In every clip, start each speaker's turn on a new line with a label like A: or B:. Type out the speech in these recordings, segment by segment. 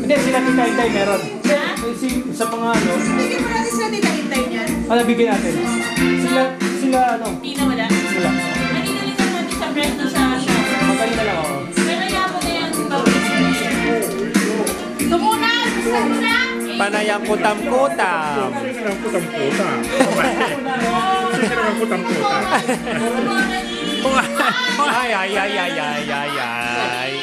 A: Hindi, sila Tita Inday meron.
B: Ha?
A: Sa mga ano.
B: Bigyan mo natin sila Tita Inday niyan.
A: Ano, bigyan natin. Sila ano.
B: Hindi na wala.
A: Wala.
B: Maninalitan natin sa bread na sa shop.
A: Magaling na lang ako.
B: Pero yapo na yan. Tumunan! Tumunan!
C: Panayang kutam-kutam.
D: Sige lang putam-putam. Sige lang putam-putam.
C: Ay, ay, ay, ay, ay, ay, ay.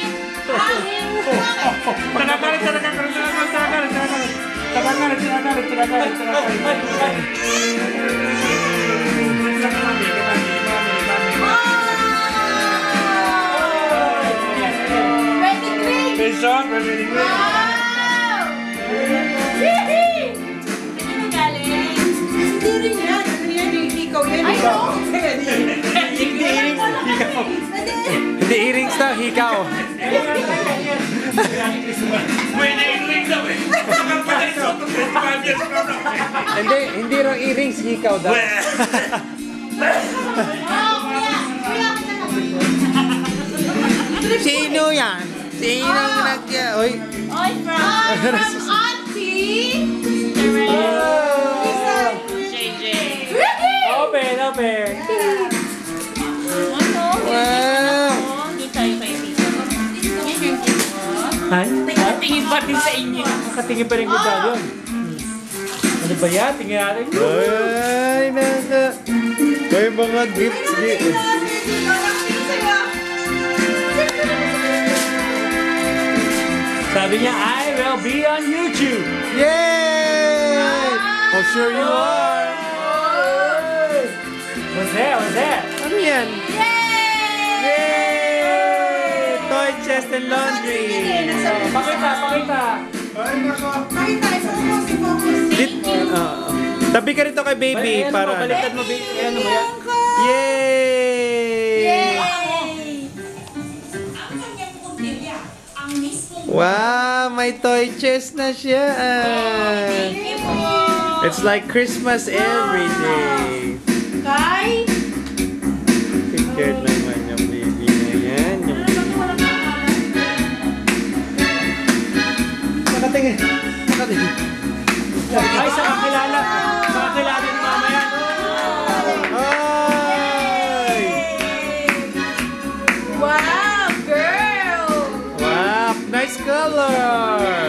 C: Hindi earrings na, hikaw. Hindi raw earrings, hikaw daw. Sino yan? Sino oy.
B: Oy, from Auntie! JJ.
A: Open, open.
C: Wow.
B: Doon tayo kay Tito.
A: Ay?
B: Tingin pa din sa inyo.
A: Nakatingin pa rin ko dahil yun. Ano ba yan? Tingin natin.
C: Ay, naka. May mga gifts.
A: Sabi niya, I will be on YouTube.
C: Yay! Oh, sure you are.
A: What's that? What's that?
C: Ano yan? Yay! Toy chest and laundry.
A: Pakita, pakita.
C: Tabi ka rito kay baby
A: Ayan,
C: para.
A: baliktad mo, baby. Ayan mo yan.
C: Yay! Wow, may toy chest na siya. It's like Christmas every day.
B: Kay?
C: Picture naman yung baby na yan.
A: Nakatingin. Nakatingin. Ay, sa kakilala. Sa kakilala ni mama yan.
C: Ay!
B: Wow, girl!
C: Wow, nice color!